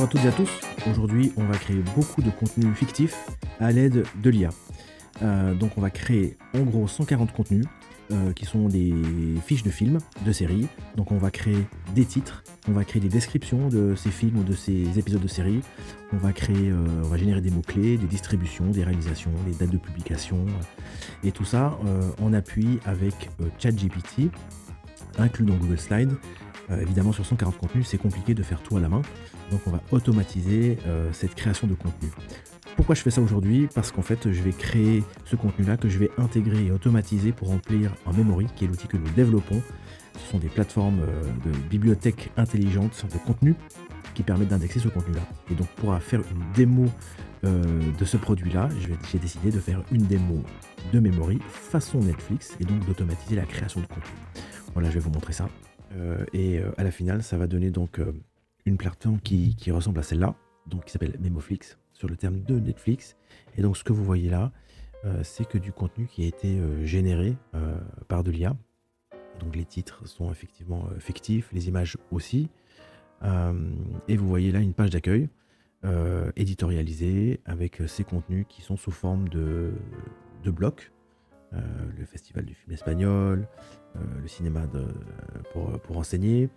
Bonjour à toutes et à tous. Aujourd'hui, on va créer beaucoup de contenu fictif à l'aide de l'IA. Donc, on va créer en gros 140 contenus qui sont des fiches de films, de séries. Donc, on va créer des titres, on va créer des descriptions de ces films ou de ces épisodes de séries. On va générer des mots-clés, des distributions, des réalisations, des dates de publication. Et tout ça en appui avec ChatGPT, inclus dans Google Slides. Évidemment, sur 140 contenus, c'est compliqué de faire tout à la main. Donc, on va automatiser cette création de contenu. Pourquoi je fais ça aujourd'hui? Parce qu'en fait, je vais créer ce contenu-là que je vais intégrer et automatiser pour remplir un memory, qui est l'outil que nous développons. Ce sont des plateformes de bibliothèques intelligentes de contenu qui permettent d'indexer ce contenu-là. Et donc, pour faire une démo de ce produit-là, j'ai décidé de faire une démo de memory façon Netflix et donc d'automatiser la création de contenu. Voilà, je vais vous montrer ça. À la finale, ça va donner donc une plateforme qui ressemble à celle-là, donc qui s'appelle Memoflix, sur le terme de Netflix. Et donc ce que vous voyez là, c'est que du contenu qui a été généré par de l'IA. Donc les titres sont effectivement fictifs, les images aussi. Et vous voyez là une page d'accueil éditorialisée avec ces contenus qui sont sous forme de blocs. Le festival du film espagnol, le cinéma pour enseigner,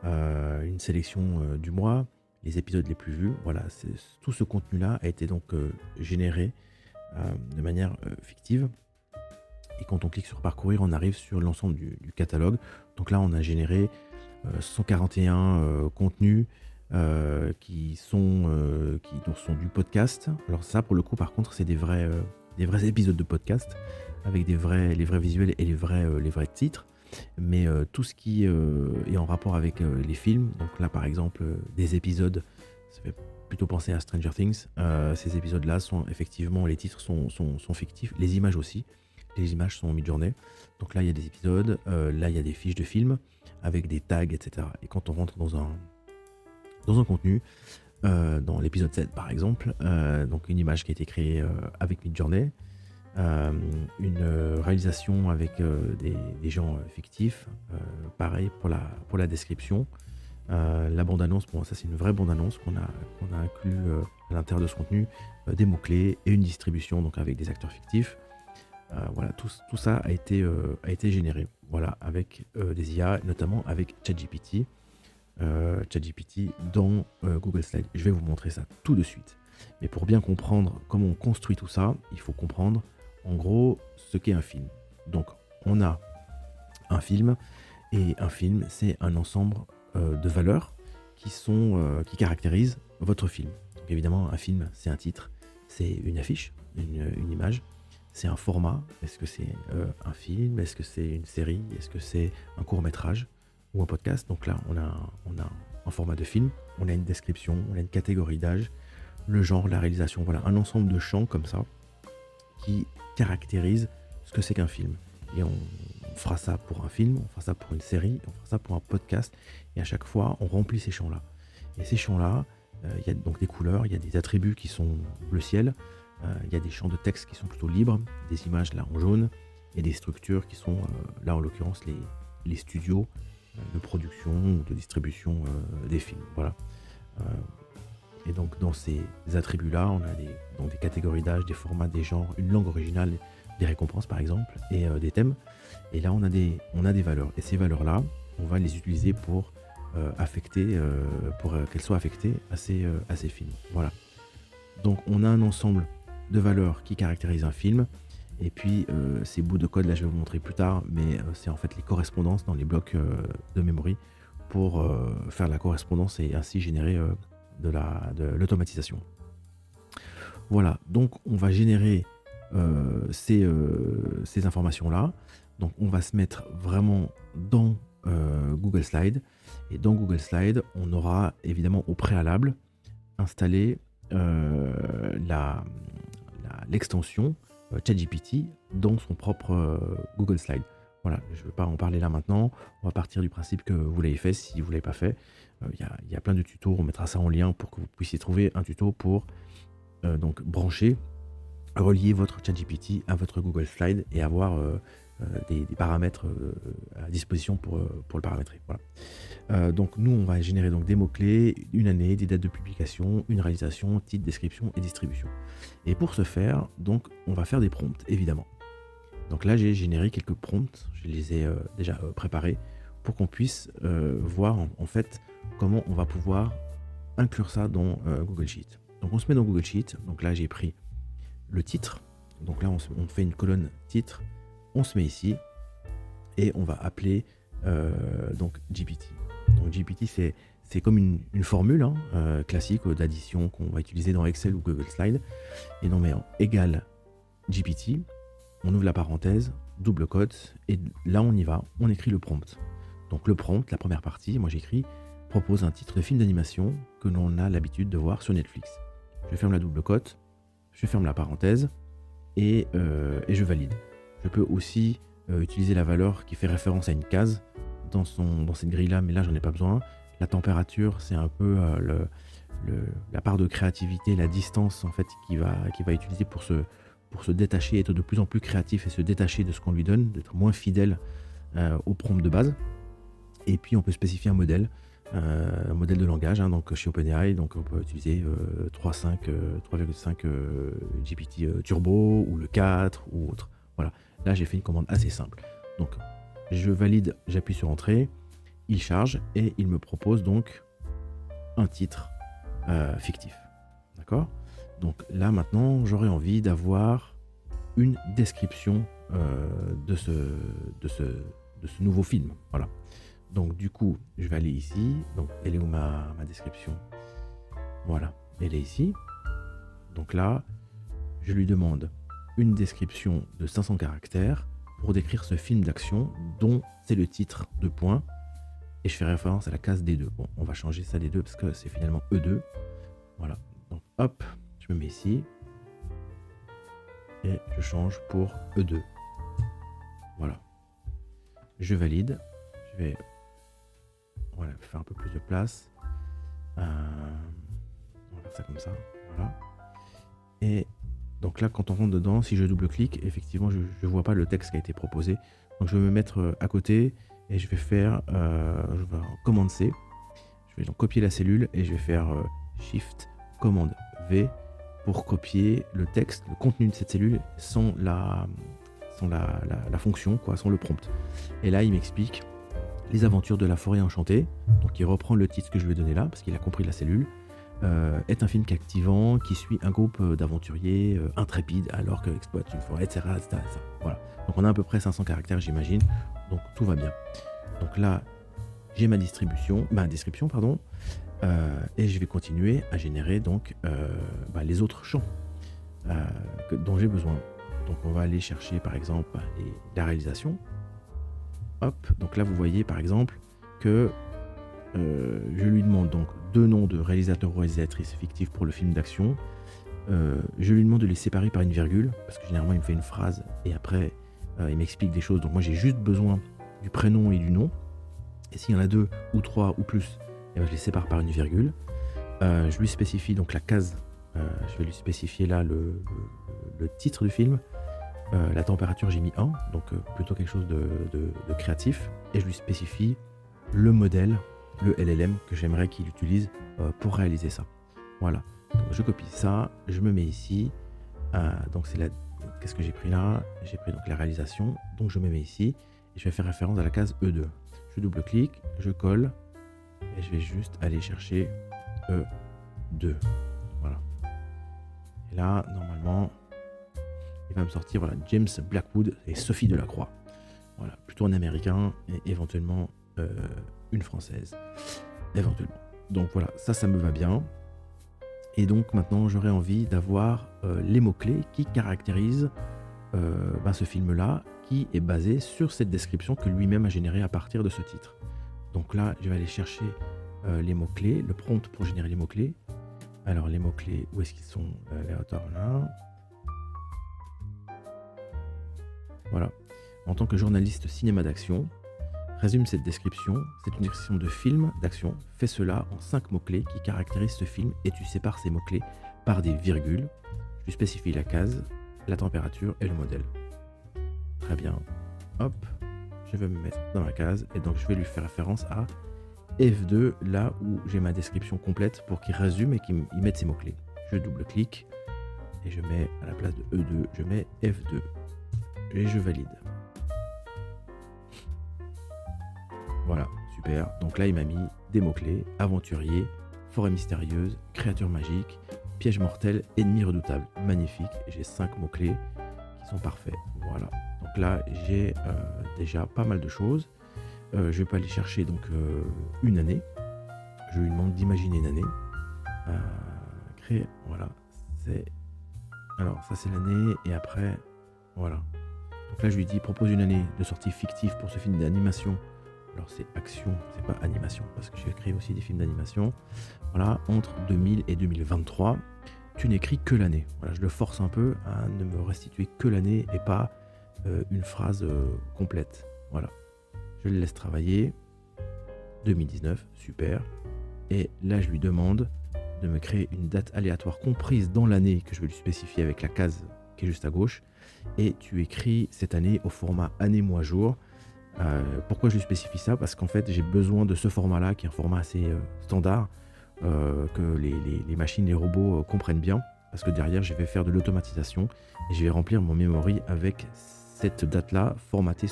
une sélection du mois, les épisodes les plus vus. Voilà, tout ce contenu-là a été donc généré de manière fictive. Et quand on clique sur parcourir, on arrive sur l'ensemble du catalogue. Donc là, on a généré 141 contenus qui sont du podcast. Alors ça, pour le coup, par contre, c'est des vrais épisodes de podcast avec les vrais visuels et les vrais titres. Mais tout ce qui est en rapport avec les films, donc là par exemple des épisodes, ça fait plutôt penser à Stranger Things. Ces épisodes-là sont effectivement, les titres sont fictifs, les images aussi. Les images sont mid-journée. Donc là il y a des épisodes, là il y a des fiches de films avec des tags, etc. Et quand on rentre dans un contenu, dans l'épisode 7 par exemple, donc une image qui a été créée avec Midjourney, une réalisation avec des gens fictifs, pareil pour la description. La bande-annonce, bon ça c'est une vraie bande-annonce qu'on a inclus à l'intérieur de ce contenu, des mots-clés et une distribution donc avec des acteurs fictifs. Voilà, tout ça a été généré, voilà, avec des IA, notamment avec ChatGPT. ChatGPT dans Google Slides. Je vais vous montrer ça tout de suite. Mais pour bien comprendre comment on construit tout ça, il faut comprendre en gros ce qu'est un film. Donc on a un film, et un film c'est un ensemble de valeurs qui caractérisent votre film. Donc évidemment un film c'est un titre, c'est une affiche, une image, c'est un format, est-ce que c'est un film, est-ce que c'est une série, est-ce que c'est un court-métrage ou un podcast. Donc là on a un format de film, on a une description, on a une catégorie d'âge, le genre, la réalisation, voilà, un ensemble de champs comme ça qui caractérise ce que c'est qu'un film. Et on fera ça pour un film, on fera ça pour une série, on fera ça pour un podcast, et à chaque fois on remplit ces champs-là. Et ces champs-là, il y a donc des couleurs, il y a des attributs qui sont bleu ciel, il y a des champs de texte qui sont plutôt libres, des images là en jaune, et des structures qui sont là en l'occurrence les studios de production ou de distribution des films. Voilà. Et donc dans ces attributs-là, on a des catégories d'âge, des formats, des genres, une langue originale, des récompenses par exemple, et des thèmes. Et là on a des valeurs. Et ces valeurs-là, on va les utiliser pour qu'elles soient affectées à ces films. Voilà. Donc on a un ensemble de valeurs qui caractérisent un film. Et puis ces bouts de code, là je vais vous montrer plus tard, mais c'est en fait les correspondances dans les blocs de memory pour faire la correspondance et ainsi générer de l'automatisation. Voilà, donc on va générer ces informations-là. Donc on va se mettre vraiment dans Google Slides. Et dans Google Slides, on aura évidemment au préalable installé l'extension ChatGPT dans son propre Google Slide. Voilà, je ne vais pas en parler là maintenant. On va partir du principe que vous l'avez fait. Si vous ne l'avez pas fait, il y a plein de tutos. On mettra ça en lien pour que vous puissiez trouver un tuto pour donc brancher, relier votre ChatGPT à votre Google Slide et avoir des paramètres à disposition pour le paramétrer. Voilà. Donc nous, on va générer donc des mots-clés, une année, des dates de publication, une réalisation, titre, description et distribution. Et pour ce faire, donc, on va faire des prompts, évidemment. Donc là, j'ai généré quelques prompts, je les ai déjà préparés pour qu'on puisse voir en fait comment on va pouvoir inclure ça dans Google Sheet. Donc on se met dans Google Sheet, donc là j'ai pris le titre, donc là on fait une colonne titre, on se met ici et on va appeler donc GPT. Donc GPT c'est comme une formule classique d'addition qu'on va utiliser dans Excel ou Google Slide, et donc on met en égal GPT, on ouvre la parenthèse, double cote, et là on y va, on écrit le prompt. Donc le prompt, la première partie, moi j'écris propose un titre de film d'animation que l'on a l'habitude de voir sur Netflix. Je ferme la double cote, je ferme la parenthèse et je valide. Je peux aussi utiliser la valeur qui fait référence à une case dans cette grille-là, mais là j'en ai pas besoin. La température, c'est un peu la part de créativité, la distance en fait qu'il va utiliser pour se détacher, être de plus en plus créatif et se détacher de ce qu'on lui donne, d'être moins fidèle au prompt de base. Et puis on peut spécifier un modèle de langage, donc chez OpenAI, donc on peut utiliser 3.5 GPT Turbo ou le 4 ou autre. Voilà, là j'ai fait une commande assez simple. Donc je valide, j'appuie sur entrée, il charge et il me propose donc un titre fictif. D'accord ? Donc là maintenant j'aurais envie d'avoir une description de ce nouveau film. Voilà. Donc du coup, je vais aller ici. Donc elle est où ma description ? Voilà, elle est ici. Donc là, je lui demande une description de 500 caractères pour décrire ce film d'action dont c'est le titre de point. Et je fais référence à la case D2. Bon, on va changer ça D2 parce que c'est finalement E2. Voilà. Donc hop, je me mets ici. Et je change pour E2. Voilà. Je valide. Je vais faire un peu plus de place. On va faire ça comme ça. Voilà. Et donc là, quand on rentre dedans, si je double-clique, effectivement, je ne vois pas le texte qui a été proposé. Donc je vais me mettre à côté et je vais faire commande C. Je vais donc copier la cellule et je vais faire Shift commande V pour copier le texte, le contenu de cette cellule sans la fonction, sans le prompt. Et là, il m'explique les aventures de la forêt enchantée. Donc il reprend le titre que je lui ai donné là, parce qu'il a compris la cellule. Est un film captivant qui suit un groupe d'aventuriers intrépides alors qu'ils exploitent une forêt, etc., etc. Voilà. Donc on a à peu près 500 caractères, j'imagine. Donc tout va bien. Donc là, j'ai ma description, et je vais continuer à générer donc les autres champs dont j'ai besoin. Donc on va aller chercher par exemple la réalisation. Hop, donc là vous voyez par exemple que je lui demande donc 2 noms de réalisateurs ou réalisatrices fictifs pour le film d'action. Je lui demande de les séparer par une virgule, parce que généralement il me fait une phrase et après il m'explique des choses. Donc moi j'ai juste besoin du prénom et du nom. Et s'il y en a 2 ou 3 ou plus, je les sépare par une virgule. Je lui spécifie donc la case. Je vais lui spécifier là le titre du film. La température, j'ai mis 1, donc plutôt quelque chose de créatif. Et je lui spécifie le modèle, le LLM que j'aimerais qu'il utilise pour réaliser ça. Voilà. Donc je copie ça, je me mets ici. Donc qu'est-ce que j'ai pris là ? J'ai pris donc la réalisation. Donc je me mets ici et je vais faire référence à la case E2. Je double-clique, je colle et je vais juste aller chercher E2. Voilà. Et là, normalement, il va me sortir James Blackwood et Sophie Delacroix. Voilà, plutôt un américain et éventuellement une française. Éventuellement. Donc voilà, ça me va bien. Et donc maintenant, j'aurais envie d'avoir les mots-clés qui caractérisent ce film-là, qui est basé sur cette description que lui-même a générée à partir de ce titre. Donc là, je vais aller chercher les mots-clés, le prompt pour générer les mots-clés. Alors les mots-clés, où est-ce qu'ils sont ? Les auteurs là. Voilà. En tant que journaliste cinéma d'action, résume cette description. C'est une description de film d'action. Fais cela en 5 mots-clés qui caractérisent ce film et tu sépares ces mots-clés par des virgules. Je lui spécifie la case, la température et le modèle. Très bien. hop, je vais me mettre dans ma case et donc je vais lui faire référence à F2, là où j'ai ma description complète pour qu'il résume et qu'il mette ses mots-clés. Je double-clique et je mets à la place de E2, je mets F2 et je valide. Voilà, super. Donc là, il m'a mis des mots-clés, aventurier, forêt mystérieuse, créature magique, piège mortel, ennemi redoutable. Magnifique, j'ai 5 mots-clés qui sont parfaits. Voilà. Donc là, j'ai déjà pas mal de choses. Je vais pas aller chercher donc une année. Je lui demande d'imaginer une année. Créer, voilà. Alors ça c'est l'année et après, voilà. Donc là je lui dis propose une année de sortie fictive pour ce film d'animation. Alors c'est action, c'est pas animation parce que j'ai écrit aussi des films d'animation. Voilà, entre 2000 et 2023. Tu n'écris que l'année. Voilà, je le force un peu à ne me restituer que l'année et pas une phrase complète. Voilà. Je le laisse travailler. 2019, super. Et là, je lui demande de me créer une date aléatoire comprise dans l'année que je vais lui spécifier avec la case qui est juste à gauche. Et tu écris cette année au format année-mois-jour. Pourquoi je lui spécifie ça? Parce qu'en fait, j'ai besoin de ce format-là, qui est un format assez standard, que les machines, les robots comprennent bien. Parce que derrière, je vais faire de l'automatisation et je vais remplir mon memory avec cette date-là formatée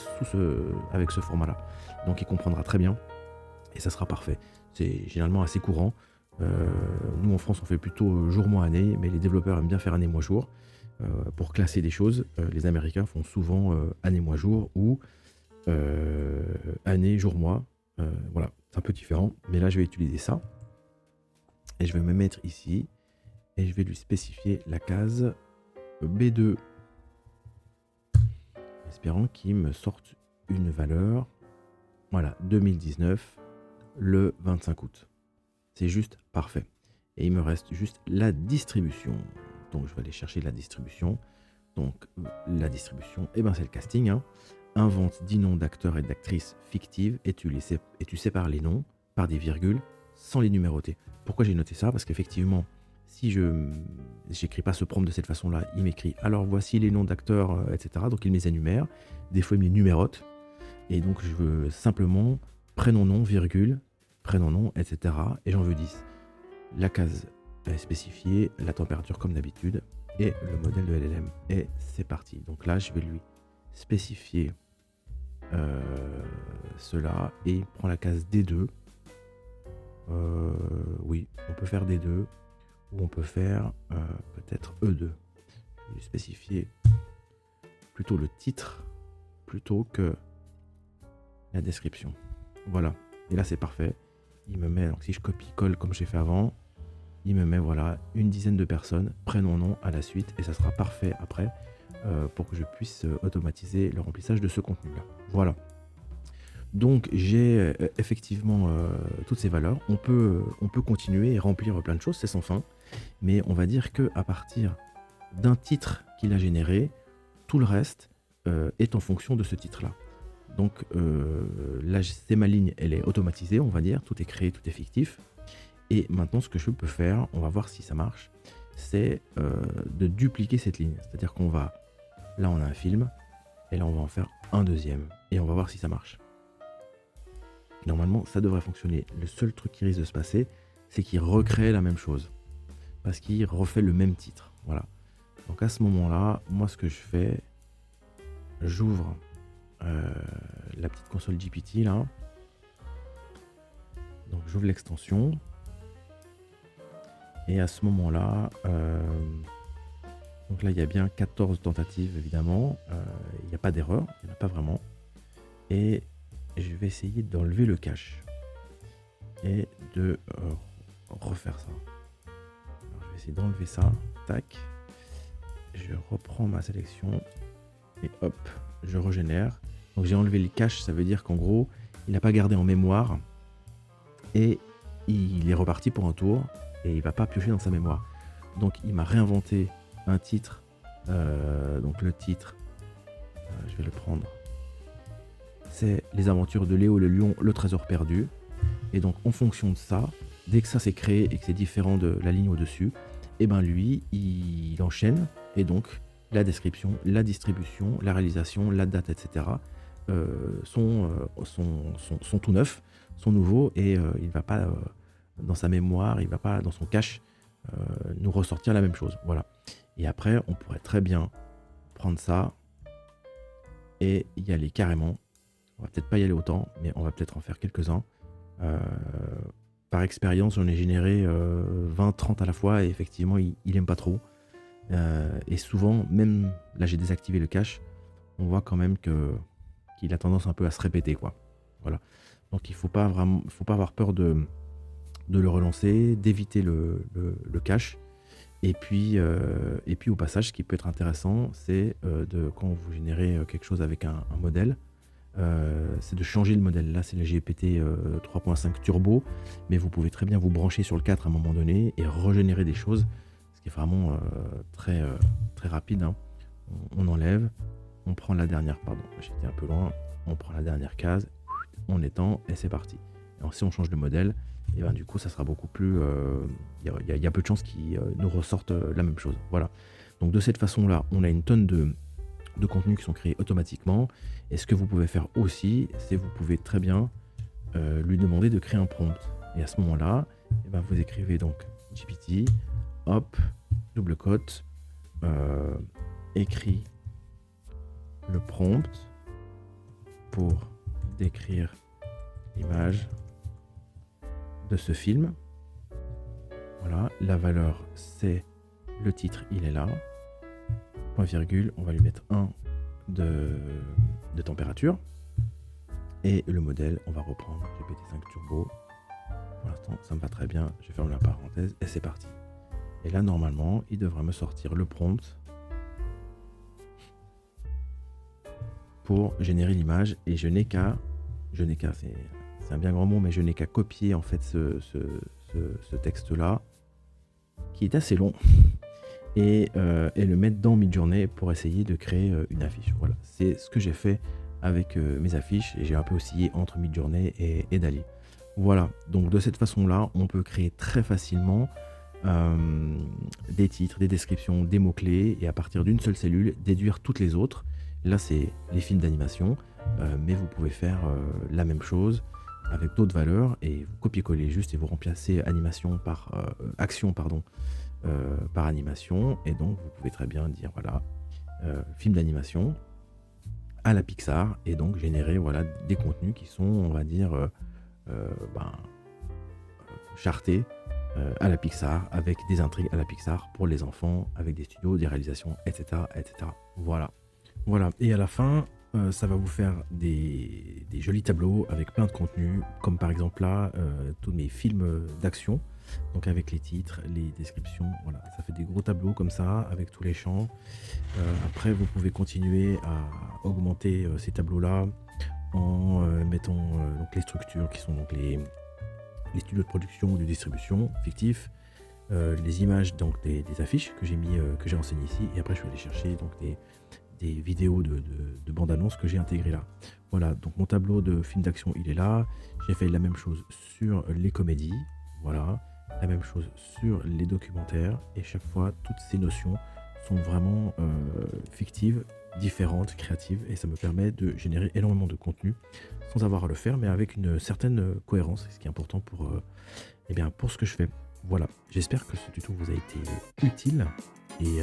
avec ce format-là. Donc il comprendra très bien et ça sera parfait. C'est généralement assez courant. Nous en France on fait plutôt jour, mois, année, mais les développeurs aiment bien faire année, mois, jour pour classer des choses. Les Américains font souvent année, mois, jour ou année, jour, mois. Voilà, c'est un peu différent, mais là je vais utiliser ça et je vais me mettre ici et je vais lui spécifier la case B2. Espérant qu'il me sorte une valeur. Voilà, 2019, le 25 août. C'est juste parfait. Et il me reste juste la distribution. Donc je vais aller chercher la distribution. Donc la distribution, eh ben, c'est le casting. Hein. Invente 10 noms d'acteurs et d'actrices fictives et tu sépares les noms par des virgules sans les numéroter. Pourquoi j'ai noté ça? Parce qu'effectivement, si je n'écris pas ce prompt de cette façon-là, il m'écrit alors voici les noms d'acteurs, etc. Donc il me les énumère. Des fois il me les numérote. Et donc je veux simplement prénom, nom, virgule, prénom, nom, etc. Et j'en veux 10. La case est spécifiée, la température comme d'habitude et le modèle de LLM. Et c'est parti. Donc là je vais lui spécifier cela et il prend la case D2. Oui, on peut faire D2. Ou on peut faire peut-être E2. Je vais lui spécifier plutôt le titre plutôt que la description. Voilà. Et là c'est parfait. Il me met, donc si je copie-colle comme j'ai fait avant, il me met voilà une dizaine de personnes, prénom, nom à la suite, et ça sera parfait après pour que je puisse automatiser le remplissage de ce contenu-là. Voilà. Donc j'ai effectivement toutes ces valeurs. On peut continuer et remplir plein de choses, c'est sans fin. Mais on va dire que à partir d'un titre qu'il a généré, tout le reste est en fonction de ce titre-là. Donc là, c'est ma ligne, elle est automatisée, on va dire, tout est créé, tout est fictif. Et maintenant, ce que je peux faire, on va voir si ça marche, c'est de dupliquer cette ligne. C'est-à-dire qu'on va, là on a un film, et là on va en faire un deuxième, et on va voir si ça marche. Normalement, ça devrait fonctionner. Le seul truc qui risque de se passer, c'est qu'il recrée la même chose. Parce qu'il refait le même titre. Voilà. Donc à ce moment-là, moi ce que je fais, j'ouvre la petite console GPT là. Donc j'ouvre l'extension. Et à ce moment-là, donc là il y a bien 14 tentatives évidemment. Il n'y a pas d'erreur, il n'y en a pas vraiment. Et je vais essayer d'enlever le cache. Et de refaire ça. Alors, je vais essayer d'enlever ça. Tac. Je reprends ma sélection. Et hop, je régénère. Donc j'ai enlevé le cache, ça veut dire qu'en gros, il n'a pas gardé en mémoire. Et il est reparti pour un tour. Et il ne va pas piocher dans sa mémoire. Donc il m'a réinventé un titre. Donc le titre, je vais le prendre. C'est Les aventures de Léo le lion, le trésor perdu. Et donc en fonction de ça, dès que ça s'est créé et que c'est différent de la ligne au-dessus, et ben lui, il enchaîne. Et donc la description, la distribution, la réalisation, la date, etc. sont tout neufs, sont nouveaux, et il ne va pas dans sa mémoire, il ne va pas dans son cache nous ressortir la même chose. Voilà. Et après, on pourrait très bien prendre ça et y aller carrément. On va peut-être pas y aller autant, mais on va peut-être en faire quelques-uns. Par expérience, j'en ai généré 20-30 à la fois, et effectivement, il aime pas trop. Et souvent, même là, j'ai désactivé le cache, on voit quand même qu'il a tendance un peu à se répéter, quoi. Voilà. Donc il faut pas avoir peur de le relancer, d'éviter le cache. Et puis au passage, ce qui peut être intéressant, c'est quand vous générez quelque chose avec un modèle, c'est de changer le modèle. Là, c'est le GPT 3.5 Turbo, mais vous pouvez très bien vous brancher sur le 4 à un moment donné et régénérer des choses, ce qui est vraiment très rapide, hein. On enlève, on prend la dernière, pardon, j'étais un peu loin, on prend la dernière case, on étend et c'est parti. Alors, si on change de modèle, et ben du coup ça sera beaucoup plus, il y a peu de chances qu'ils nous ressortent la même chose. Voilà. Donc de cette façon là, on a une tonne de contenus qui sont créés automatiquement. Et ce que vous pouvez faire aussi, c'est vous pouvez très bien lui demander de créer un prompt. Et à ce moment-là, et ben vous écrivez donc GPT, hop, double cote, écrit le prompt pour décrire l'image de ce film. Voilà, la valeur c'est le titre, il est là. Point virgule, on va lui mettre 1 de température. Et le modèle, on va reprendre GPT-5 Turbo. Pour l'instant, ça me va très bien. Je ferme la parenthèse et c'est parti. Et là, normalement, il devrait me sortir le prompt pour générer l'image. Et je n'ai qu'à, c'est un bien grand mot, mais je n'ai qu'à copier en fait ce texte-là, qui est assez long, et le mettre dans Midjourney pour essayer de créer une affiche. Voilà, c'est ce que j'ai fait avec mes affiches, et j'ai un peu oscillé entre Midjourney et DALL-E. Voilà, donc de cette façon-là, on peut créer très facilement des titres, des descriptions, des mots-clés, et à partir d'une seule cellule, déduire toutes les autres. Là, c'est les films d'animation, mais vous pouvez faire la même chose avec d'autres valeurs, et vous copiez-coller juste, et vous remplacez animation par action, pardon, par animation, et donc vous pouvez très bien dire voilà, film d'animation à la Pixar, et donc générer voilà des contenus qui sont, on va dire, chartés à la Pixar, avec des intrigues à la Pixar pour les enfants, avec des studios, des réalisations, etc., etc. Voilà. Et à la fin, ça va vous faire des jolis tableaux avec plein de contenus, comme par exemple là, tous mes films d'action, donc avec les titres, les descriptions, voilà, ça fait des gros tableaux comme ça, avec tous les champs. Après, vous pouvez continuer à augmenter ces tableaux-là en mettant donc les structures qui sont donc les studios de production ou de distribution fictifs, les images donc des affiches que j'ai enseignées ici, et après je vais aller chercher donc des vidéos de bande-annonce que j'ai intégrées là. Voilà, donc mon tableau de film d'action, il est là. J'ai fait la même chose sur les comédies, voilà, la même chose sur les documentaires, et chaque fois, toutes ces notions sont vraiment fictives, différentes, créatives, et ça me permet de générer énormément de contenu sans avoir à le faire, mais avec une certaine cohérence, ce qui est important pour ce que je fais. Voilà, j'espère que ce tuto vous a été utile, et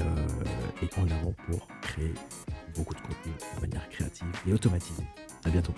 en avant pour créer beaucoup de contenu de manière créative et automatisée. À bientôt.